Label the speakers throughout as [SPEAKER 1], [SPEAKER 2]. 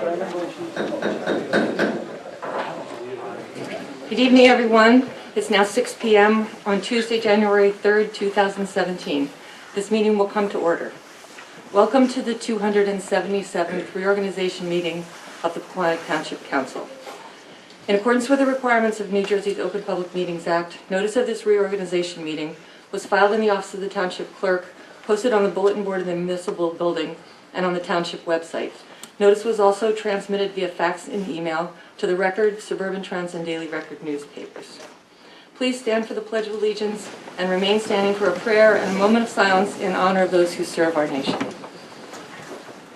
[SPEAKER 1] Good evening, everyone. It's now 6 p.m. on Tuesday, January 3rd, 2017. This meeting will come to order. Welcome to the 277th Reorganization Meeting of the Pequannock Township Council. In accordance with the requirements of New Jersey's Open Public Meetings Act, notice of this reorganization meeting was filed in the office of the Township Clerk, posted on the bulletin board in the municipal building, and on the Township website. Notice was also transmitted via fax and email to the Record, Suburban Trends, and Daily Record newspapers. Please stand for the Pledge of Allegiance and remain standing for a prayer and a moment of silence in honor of those who serve our nation.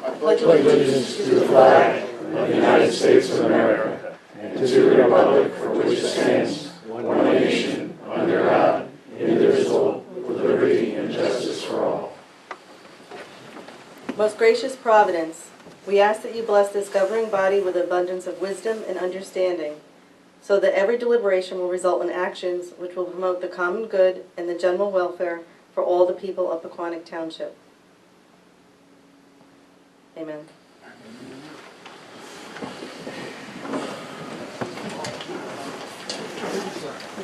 [SPEAKER 2] I pledge allegiance to the flag of the United States of America and to the republic for which it stands, one nation, under God, indivisible, with liberty and justice for all.
[SPEAKER 3] Most gracious Providence, we ask that you bless this governing body with abundance of wisdom and understanding, so that every deliberation will result in actions which will promote the common good and the general welfare for all the people of Pequannock Township. Amen.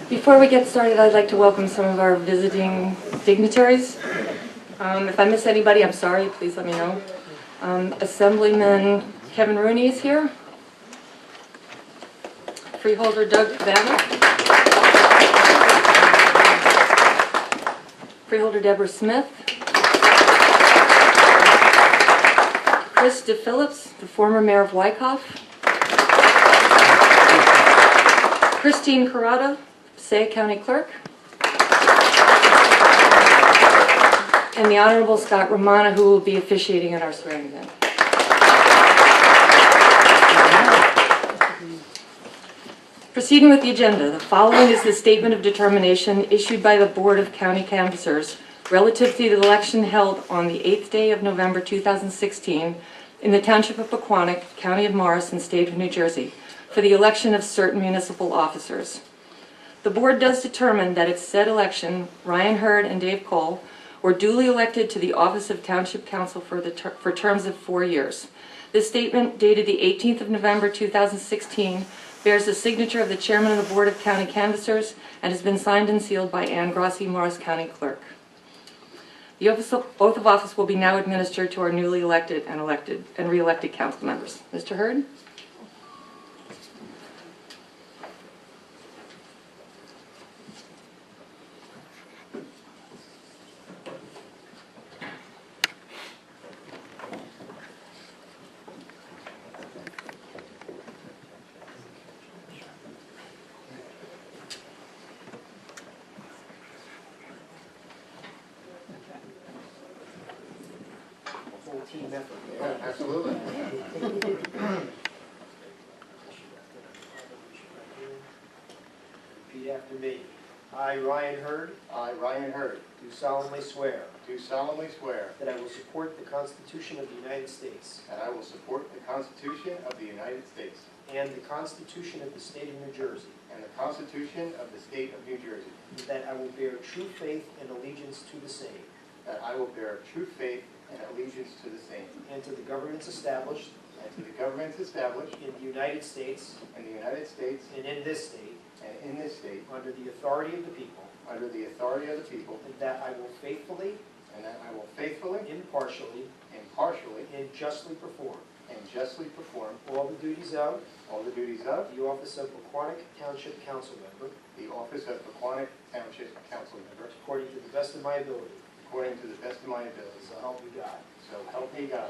[SPEAKER 1] Before we get started, I'd like to welcome some of our visiting dignitaries. If I miss anybody, I'm sorry. Please let me know. Assemblyman Kevin Rooney is here. Freeholder Doug Cabana. Freeholder Deborah Smith. Chris DePhillips, the former mayor of Wyckoff. Christine Carrata, Passaic County Clerk. And the Honorable Scott Romana, who will be officiating at our swearing-in. Proceeding with the agenda, the following is the statement of determination issued by the Board of County Canvassers relative to the election held on the 8th day of November 2016 in the Township of Pequannock, County of Morris, and State of New Jersey for the election of certain municipal officers. The Board does determine that at said election, Ryan Hurd and Dave Cole were duly elected to the office of Township Council for terms of 4 years. This statement, dated the 18th of November 2016, bears the signature of the Chairman of the Board of County Canvassers and has been signed and sealed by Ann Grossi, Morris County Clerk. The oath of office will be now administered to our newly elected and re-elected council members. Mr. Hurd?
[SPEAKER 4] Team effort.
[SPEAKER 2] Yeah, absolutely.
[SPEAKER 4] Repeat after me. I, Ryan Hurd,
[SPEAKER 2] I, Ryan Hurd,
[SPEAKER 4] do solemnly swear
[SPEAKER 2] do solemnly swear
[SPEAKER 4] that I will support the Constitution of the United States
[SPEAKER 2] that I will support the Constitution of the United States
[SPEAKER 4] and the Constitution of the State of New Jersey,
[SPEAKER 2] and the Constitution of the State of New Jersey,
[SPEAKER 4] and that I will bear true faith and allegiance to the same,
[SPEAKER 2] that I will bear true faith and allegiance to the same,
[SPEAKER 4] and to the governments established
[SPEAKER 2] and to the governments established
[SPEAKER 4] in the United States
[SPEAKER 2] in the United States
[SPEAKER 4] and in this state,
[SPEAKER 2] and in this state,
[SPEAKER 4] under the authority of the people,
[SPEAKER 2] under the authority of the people,
[SPEAKER 4] and that I will faithfully,
[SPEAKER 2] and that I will faithfully,
[SPEAKER 4] impartially,
[SPEAKER 2] impartially,
[SPEAKER 4] and justly perform
[SPEAKER 2] and justly perform
[SPEAKER 4] all the duties of
[SPEAKER 2] all the duties of
[SPEAKER 4] the office of Pequannock Township Council Member
[SPEAKER 2] the office of Pequannock Township Council Member
[SPEAKER 4] according to the best of my ability.
[SPEAKER 2] according to the best of my ability.
[SPEAKER 4] So help me God.
[SPEAKER 2] So help me God.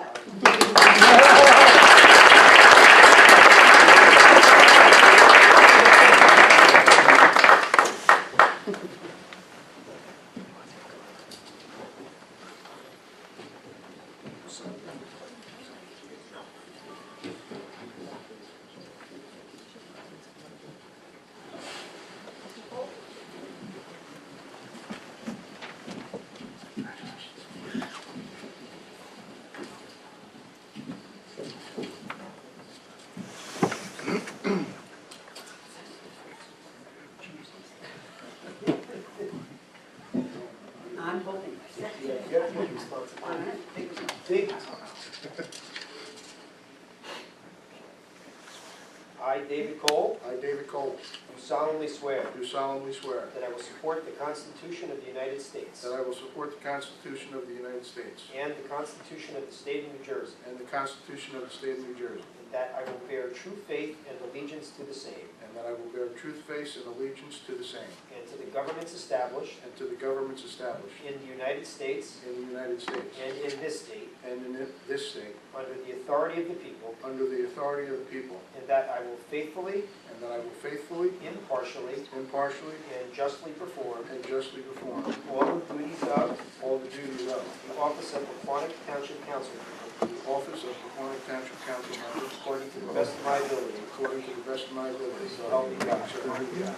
[SPEAKER 4] I, David Cole,
[SPEAKER 2] I, David Cole,
[SPEAKER 4] do solemnly swear
[SPEAKER 2] do solemnly swear
[SPEAKER 4] that I will support the Constitution of the United States
[SPEAKER 2] that I will support the Constitution of the United States
[SPEAKER 4] and the Constitution of the State of New Jersey,
[SPEAKER 2] and the Constitution of the State of New Jersey,
[SPEAKER 4] and that I will bear true faith and allegiance to the same,
[SPEAKER 2] and that I will bear truth, faith, and allegiance to the same,
[SPEAKER 4] and to the governments established
[SPEAKER 2] and to the governments established
[SPEAKER 4] in the United States
[SPEAKER 2] in the United States
[SPEAKER 4] and in this state,
[SPEAKER 2] and in this state,
[SPEAKER 4] under the authority of the people,
[SPEAKER 2] under the authority of the people,
[SPEAKER 4] and that I will faithfully,
[SPEAKER 2] and that I will faithfully,
[SPEAKER 4] impartially,
[SPEAKER 2] impartially,
[SPEAKER 4] and justly perform
[SPEAKER 2] and justly perform
[SPEAKER 4] all the duties of
[SPEAKER 2] all the duties of
[SPEAKER 4] the office of Pequannock Township Council Member,
[SPEAKER 2] the office of Pequannock Township Council Member,
[SPEAKER 4] according to the best of my ability.
[SPEAKER 2] according to the best of my ability.
[SPEAKER 4] So help me God.
[SPEAKER 2] So help me God.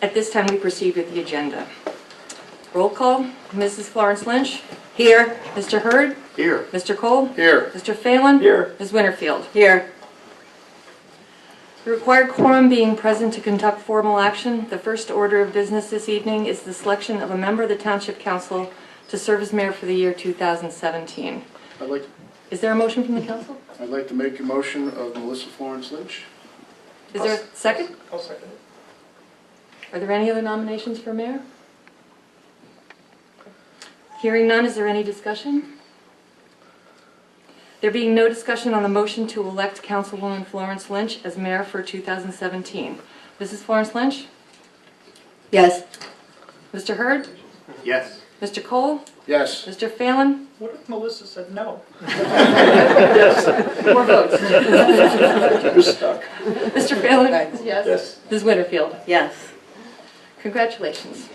[SPEAKER 1] At this time, we proceed with the agenda. Roll call, Mrs. Florence Lynch. Here. Mr. Hurd.
[SPEAKER 2] Here.
[SPEAKER 1] Mr. Cole.
[SPEAKER 2] Here.
[SPEAKER 1] Mr. Phelan.
[SPEAKER 2] Here.
[SPEAKER 1] Ms. Winterfield.
[SPEAKER 3] Here.
[SPEAKER 1] The required quorum being present to conduct formal action, the first order of business this evening is the selection of a member of the Township Council to serve as mayor for the year 2017. Is there a motion from the council?
[SPEAKER 2] I'd like to make a motion of Melissa Florence Lynch.
[SPEAKER 1] Is there a second?
[SPEAKER 4] I'll second it.
[SPEAKER 1] Are there any other nominations for mayor? Hearing none, is there any discussion? There being no discussion on the motion to elect Councilwoman Florence Lynch as mayor for 2017. Mrs. Florence Lynch?
[SPEAKER 3] Yes.
[SPEAKER 1] Mr. Hurd?
[SPEAKER 2] Yes.
[SPEAKER 1] Mr. Cole?
[SPEAKER 2] Yes.
[SPEAKER 1] Mr. Phelan?
[SPEAKER 5] What if Melissa said no?
[SPEAKER 1] 4 votes.
[SPEAKER 5] You're stuck.
[SPEAKER 1] Mr. Phelan? Yes.
[SPEAKER 5] Yes.
[SPEAKER 1] Ms. Winterfield?
[SPEAKER 3] Yes.
[SPEAKER 1] Congratulations.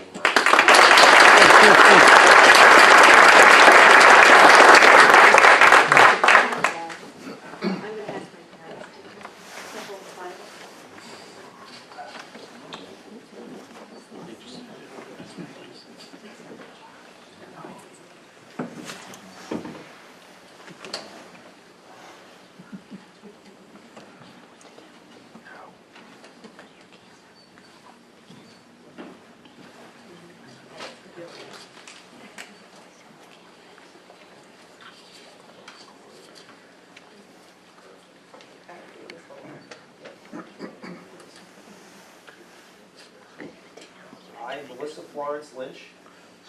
[SPEAKER 4] I, Melissa Florence Lynch,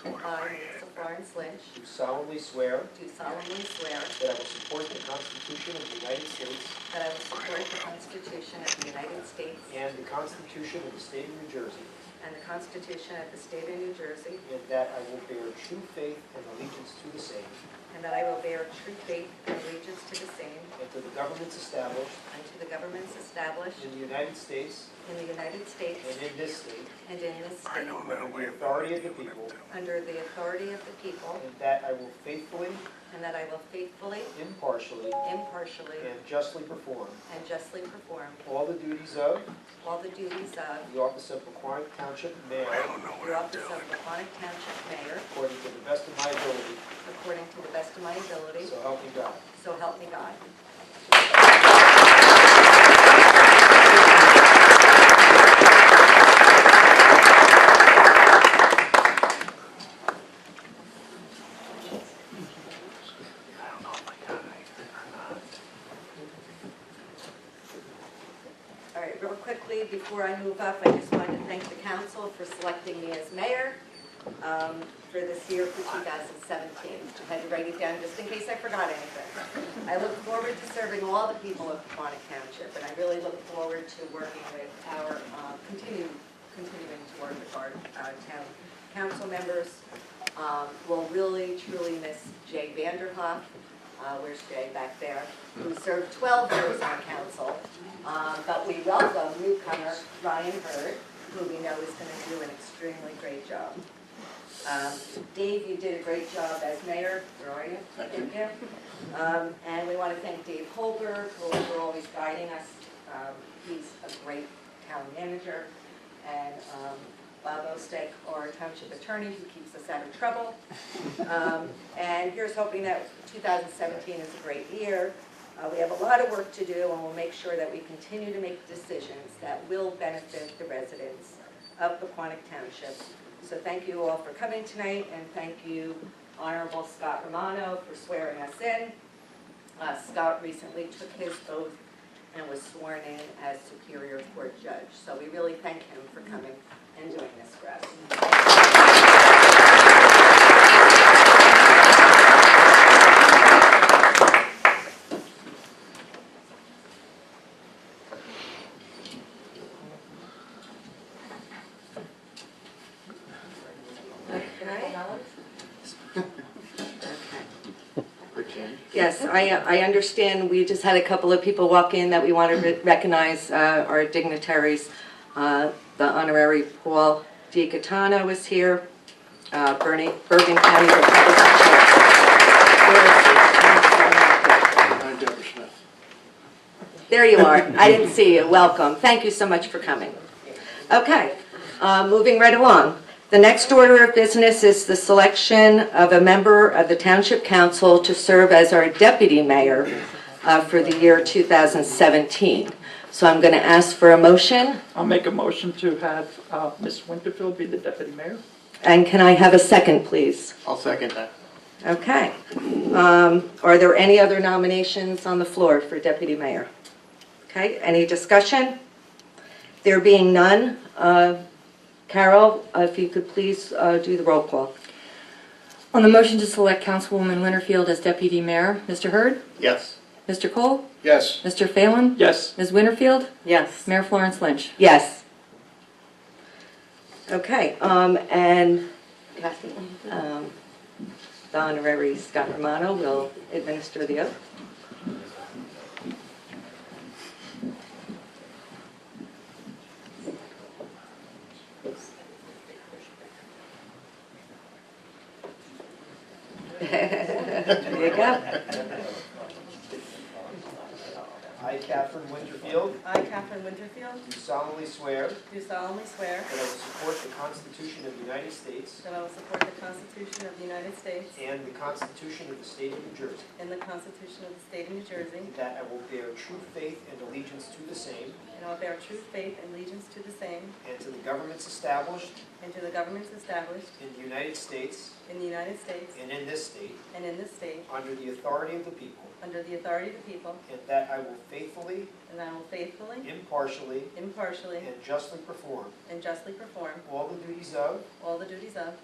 [SPEAKER 6] I, Melissa Florence Lynch,
[SPEAKER 4] do solemnly swear
[SPEAKER 6] do solemnly swear
[SPEAKER 4] that I will support the Constitution of the United States
[SPEAKER 6] that I will support the Constitution of the United States
[SPEAKER 4] and the Constitution of the State of New Jersey,
[SPEAKER 6] and the Constitution of the State of New Jersey,
[SPEAKER 4] and that I will bear true faith and allegiance to the same,
[SPEAKER 6] and that I will bear true faith and allegiance to the same,
[SPEAKER 4] and to the governments established
[SPEAKER 6] and to the governments established
[SPEAKER 4] in the United States
[SPEAKER 6] in the United States
[SPEAKER 4] and in this state,
[SPEAKER 6] and in this state,
[SPEAKER 4] under the authority of the people,
[SPEAKER 6] under the authority of the people,
[SPEAKER 4] and that I will faithfully,
[SPEAKER 6] and that I will faithfully,
[SPEAKER 4] impartially,
[SPEAKER 6] impartially,
[SPEAKER 4] and justly perform
[SPEAKER 6] and justly perform
[SPEAKER 4] all the duties of
[SPEAKER 6] all the duties of
[SPEAKER 4] the office of Pequannock Township Mayor
[SPEAKER 6] the office of Pequannock Township Mayor
[SPEAKER 4] according to the best of my ability,
[SPEAKER 6] according to the best of my ability,
[SPEAKER 4] so help me God.
[SPEAKER 6] so help me God. All right, real quickly, before I move up, I just wanted to thank the council for selecting me as mayor for this year for 2017. I had to write it down just in case I forgot anything. I look forward to serving all the people of Pequannock Township, and I really look forward to working with our, continuing to work with our town council members. We'll really, truly miss Jay Vanderhoff. Where's Jay back there? Who served 12 years on council. But we welcome newcomer Ryan Hurd, who we know is going to do an extremely great job. Dave, you did a great job as mayor. Where are you?
[SPEAKER 2] Thank you.
[SPEAKER 6] And we want to thank Dave Holger for always guiding us. He's a great town manager. And Bob Ostek, our township attorney, who keeps us out of trouble. And here's hoping that 2017 is a great year. We have a lot of work to do, and we'll make sure that we continue to make decisions that will benefit the residents of Pequannock Township. So thank you all for coming tonight, and thank you, Honorable Scott Romano, for swearing us in. Scott recently took his oath and was sworn in as Superior Court Judge. So we really thank him for coming and doing this for us. Yes, I understand we just had a couple of people walk in that we want to recognize our dignitaries. The Honorary Paul DiGaetano is here, Bergen County Republican
[SPEAKER 2] I'm Deborah Smith.
[SPEAKER 6] There you are. I didn't see you. Welcome. Thank you so much for coming. Okay, moving right along. The next order of business is the selection of a member of the Township Council to serve as our deputy mayor for the year 2017. So I'm going to ask for a motion.
[SPEAKER 5] I'll make a motion to have Ms. Winterfield be the deputy mayor.
[SPEAKER 6] And can I have a second, please?
[SPEAKER 2] I'll second that.
[SPEAKER 6] Okay. Are there any other nominations on the floor for deputy mayor? Okay, any discussion? There being none, Carol, if you could please do the roll call.
[SPEAKER 1] On the motion to select Councilwoman Winterfield as deputy mayor, Mr. Hurd?
[SPEAKER 2] Yes.
[SPEAKER 1] Mr. Cole?
[SPEAKER 2] Yes.
[SPEAKER 1] Mr. Phelan?
[SPEAKER 5] Yes.
[SPEAKER 1] Ms. Winterfield?
[SPEAKER 3] Yes.
[SPEAKER 1] Mayor Florence Lynch?
[SPEAKER 6] Yes. Okay, and the Honorary Scott Romano will administer the oath. There you go.
[SPEAKER 4] I, Catherine Winterfield,
[SPEAKER 3] I, Catherine Winterfield,
[SPEAKER 4] do solemnly swear
[SPEAKER 3] do solemnly swear
[SPEAKER 4] that I will support the Constitution of the United States
[SPEAKER 3] that I will support the Constitution of the United States
[SPEAKER 4] and the Constitution of the State of New Jersey,
[SPEAKER 3] and the Constitution of the State of New Jersey,
[SPEAKER 4] that I will bear true faith and allegiance to the same
[SPEAKER 3] and I will bear true faith and allegiance to the same
[SPEAKER 4] and to the governments established
[SPEAKER 3] and to the governments established
[SPEAKER 4] in the United States
[SPEAKER 3] in the United States
[SPEAKER 4] and in this state
[SPEAKER 3] and in this state
[SPEAKER 4] under the authority of the people,
[SPEAKER 3] under the authority of the people,
[SPEAKER 4] and that I will faithfully,
[SPEAKER 3] and I will faithfully,
[SPEAKER 4] impartially,
[SPEAKER 3] impartially,
[SPEAKER 4] and justly perform
[SPEAKER 3] all the duties of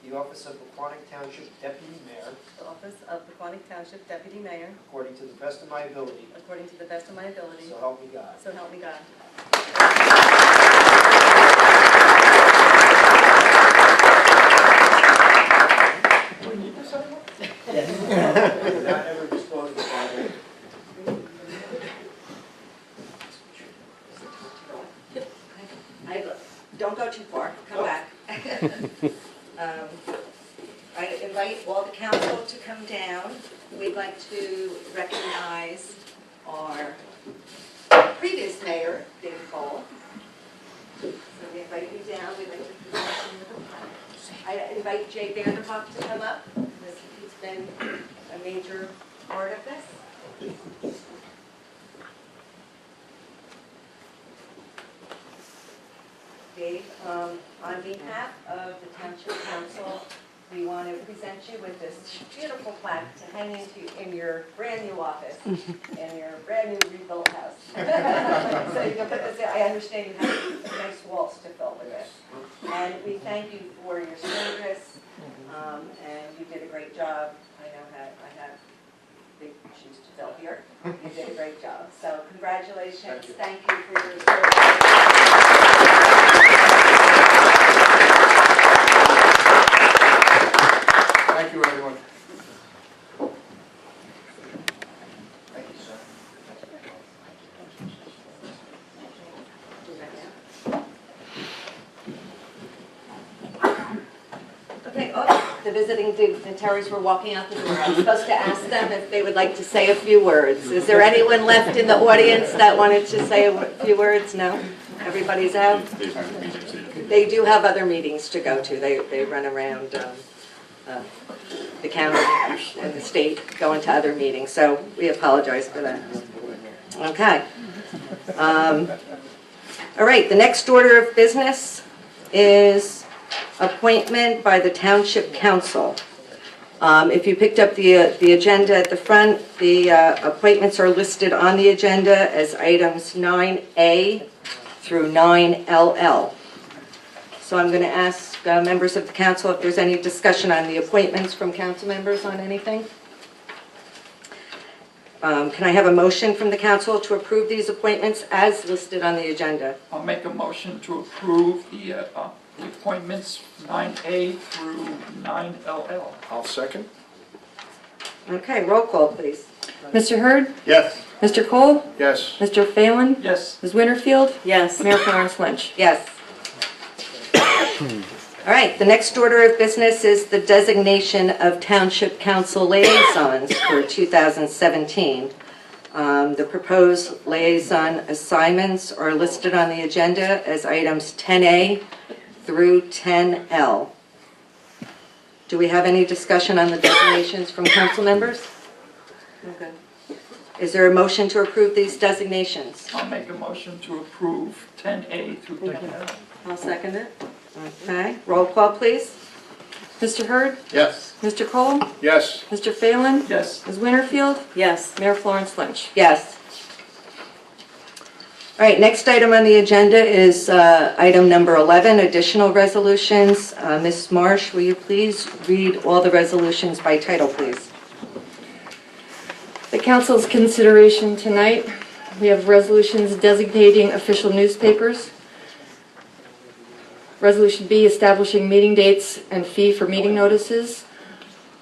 [SPEAKER 4] the office of Pequannock Township Deputy Mayor
[SPEAKER 3] the office of Pequannock Township Deputy Mayor
[SPEAKER 4] according to the best of my ability,
[SPEAKER 3] according to the best of my ability,
[SPEAKER 4] so help me God.
[SPEAKER 3] so help me God.
[SPEAKER 5] Do we need this anymore?
[SPEAKER 4] Not ever dispose of the Bible.
[SPEAKER 6] Don't go too far, come back. I invite all the council to come down. We'd like to recognize our previous mayor, David Cole. So we invite you down. We'd like to present you with a plaque. I invite Jay Vanderhoff to come up. He's been a major part of this. Dave, on behalf of the Township Council, we want to present you with this beautiful plaque to hang in your brand new office, in your brand new rebuilt house. So you can put this, I understand you have nice walls to fill with it. And we thank you for your service, and you did a great job. I have big shoes to fill here. You did a great job. So congratulations. Thank you for your service.
[SPEAKER 2] Thank you, everyone.
[SPEAKER 4] Thank you, sir.
[SPEAKER 6] Okay, the visiting dignitaries were walking out the door. I was supposed to ask them if they would like to say a few words. Is there anyone left in the audience that wanted to say a few words? No? Everybody's out? They do have other meetings to go to. They run around the county and the state, going to other meetings, so we apologize for that. Okay. All right, the next order of business is appointment by the Township Council. If you picked up the agenda at the front, the appointments are listed on the agenda as items 9A through 9LL. So I'm going to ask members of the council if there's any discussion on the appointments from council members on anything. Can I have a motion from the council to approve these appointments as listed on the agenda?
[SPEAKER 5] I'll make a motion to approve the appointments 9A through 9LL.
[SPEAKER 2] I'll second.
[SPEAKER 3] Okay, roll call, please.
[SPEAKER 1] Mr. Hurd?
[SPEAKER 2] Yes.
[SPEAKER 1] Mr. Cole?
[SPEAKER 2] Yes.
[SPEAKER 1] Mr. Phelan?
[SPEAKER 5] Yes.
[SPEAKER 1] Ms. Winterfield?
[SPEAKER 3] Yes.
[SPEAKER 1] Mayor Florence Lynch?
[SPEAKER 3] Yes.
[SPEAKER 6] All right, the next order of business is the designation of Township Council liaisons for 2017. The proposed liaison assignments are listed on the agenda as items 10A through 10L. Do we have any discussion on the designations from council members? Okay. Is there a motion to approve these designations?
[SPEAKER 5] I'll make a motion to approve 10A through 10L.
[SPEAKER 3] I'll second it.
[SPEAKER 6] Okay, roll call, please.
[SPEAKER 1] Mr. Hurd?
[SPEAKER 2] Yes.
[SPEAKER 1] Mr. Cole?
[SPEAKER 2] Yes.
[SPEAKER 1] Mr. Phelan?
[SPEAKER 5] Yes.
[SPEAKER 1] Ms. Winterfield?
[SPEAKER 3] Yes.
[SPEAKER 1] Mayor Florence Lynch?
[SPEAKER 6] Yes. All right, next item on the agenda is item number 11, additional resolutions. Ms. Marsh, will you please read all the resolutions by title, please?
[SPEAKER 1] The council's consideration tonight, we have resolutions designating official newspapers. Resolution B, establishing meeting dates and fee for meeting notices.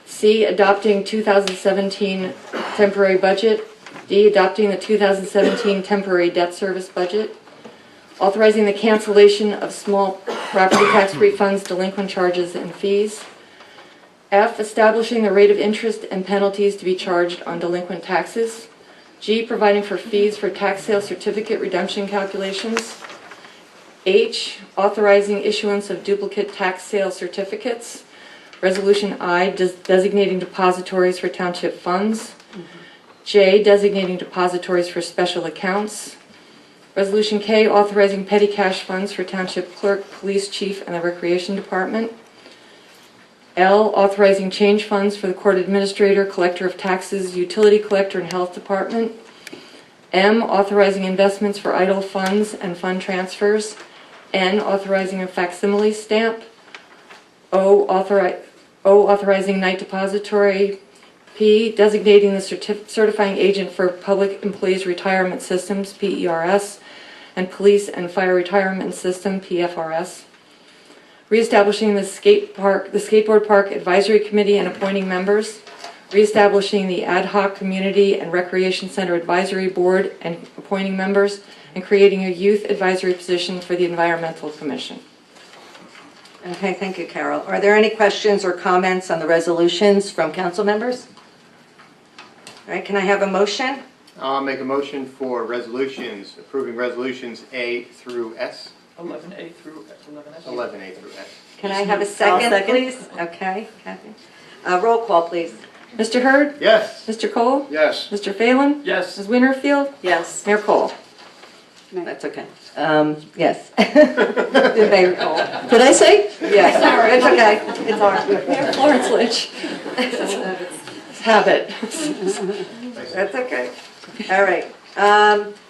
[SPEAKER 1] C, adopting 2017 temporary budget. D, adopting the 2017 temporary debt service budget. Authorizing the cancellation of small property tax refunds, delinquent charges, and fees. F, establishing the rate of interest and penalties to be charged on delinquent taxes. G, providing for fees for tax sale certificate redemption calculations. H, authorizing issuance of duplicate tax sale certificates. Resolution I, designating depositories for township funds. J, designating depositories for special accounts. Resolution K, authorizing petty cash funds for township clerk, police chief, and the recreation department. L, authorizing change funds for the court administrator, collector of taxes, utility collector, and health department. M, authorizing investments for idle funds and fund transfers. N, authorizing a facsimile stamp. O, authorizing night depository. P, designating the certifying agent for public employees retirement systems, PERS, and police and fire retirement system, PFRS. Reestablishing the skateboard park advisory committee and appointing members. Reestablishing the ad hoc community and recreation center advisory board and appointing members, and creating a youth advisory position for the environmental commission.
[SPEAKER 6] Okay, thank you, Carol. Are there any questions or comments on the resolutions from council members? All right, can I have a motion?
[SPEAKER 7] I'll make a motion for resolutions, approving resolutions A through S.
[SPEAKER 5] 11A through 11S.
[SPEAKER 7] 11A through S.
[SPEAKER 6] Can I have a second,
[SPEAKER 3] second.
[SPEAKER 6] please? Okay, Kathy. Roll call, please.
[SPEAKER 1] Mr. Hurd?
[SPEAKER 7] Yes.
[SPEAKER 1] Mr. Cole?
[SPEAKER 2] Yes.
[SPEAKER 1] Mr. Phelan?
[SPEAKER 5] Yes.
[SPEAKER 1] Ms. Winterfield?
[SPEAKER 3] Yes.
[SPEAKER 1] Mayor Cole?
[SPEAKER 6] That's okay. Yes. Did they recall?
[SPEAKER 1] Did I say?
[SPEAKER 6] Yes. It's okay. It's all right.
[SPEAKER 1] Mayor Florence Lynch. Habit.
[SPEAKER 6] That's okay. All right.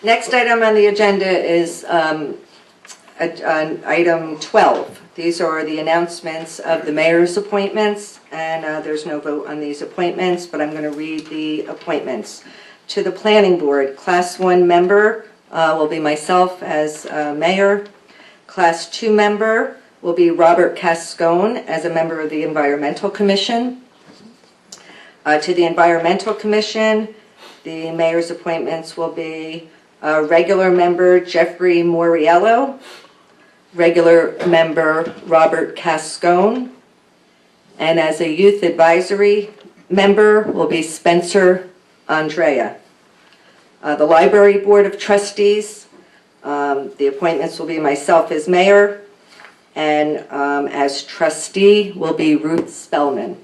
[SPEAKER 6] Next item on the agenda is item 12. These are the announcements of the mayor's appointments, and there's no vote on these appointments, but I'm going to read the appointments. To the Planning Board, Class 1 member will be myself as mayor. Class 2 member will be Robert Cascone as a member of the Environmental Commission. To the Environmental Commission, the mayor's appointments will be regular member Jeffrey Moriello, regular member Robert Cascone, and as a youth advisory member will be Spencer Andrea. The Library Board of Trustees, the appointments will be myself as mayor,
[SPEAKER 8] And as trustee will be Ruth Spellman.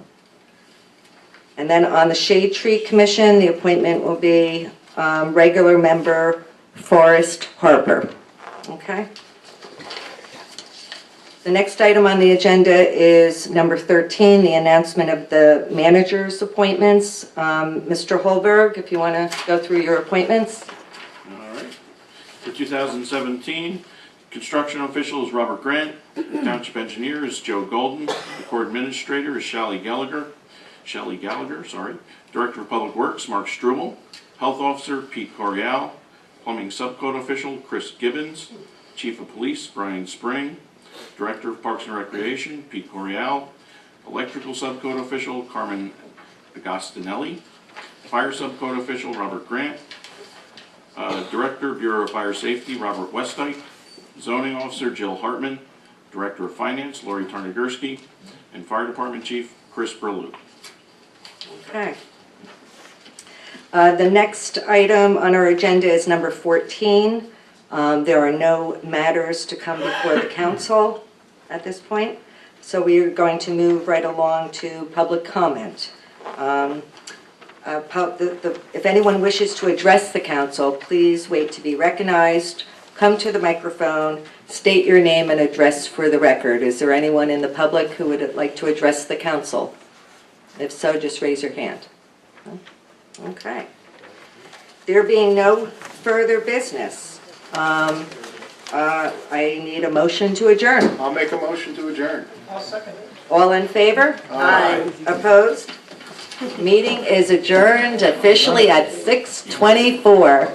[SPEAKER 8] And then on the Shade Tree Commission, the appointment will be regular member Forrest Harper. Okay? The next item on the agenda is number 13, the announcement of the manager's appointments. Mr. Holberg, if you want to go through your appointments.
[SPEAKER 2] All right. For 2017, construction official is Robert Grant. Township engineer is Joe Golden. The court administrator is Shelley Gallagher. Director of Public Works, Mark Strubel. Health officer, Pete Corial. Plumbing subcode official, Chris Gibbons. Chief of Police, Brian Spring. Director of Parks and Recreation, Pete Corial. Electrical subcode official, Carmen Agostinelli. Fire subcode official, Robert Grant. Director, Bureau of Fire Safety, Robert Westite. Zoning officer, Jill Hartman. Director of Finance, Lori Tarnagurski. And Fire Department Chief, Chris Berlew.
[SPEAKER 8] Okay. The next item on our agenda is number 14. There are no matters to come before the council at this point, so we are going to move right along to public comment. If anyone wishes to address the council, please wait to be recognized, come to the microphone, state your name and address for the record. Is there anyone in the public who would like to address the council? If so, just raise your hand. Okay. There being no further business, I need a motion to adjourn.
[SPEAKER 7] I'll make a motion to adjourn.
[SPEAKER 4] I'll second it.
[SPEAKER 8] All in favor?
[SPEAKER 7] Aye.
[SPEAKER 8] Opposed? Meeting is adjourned officially at 6:24.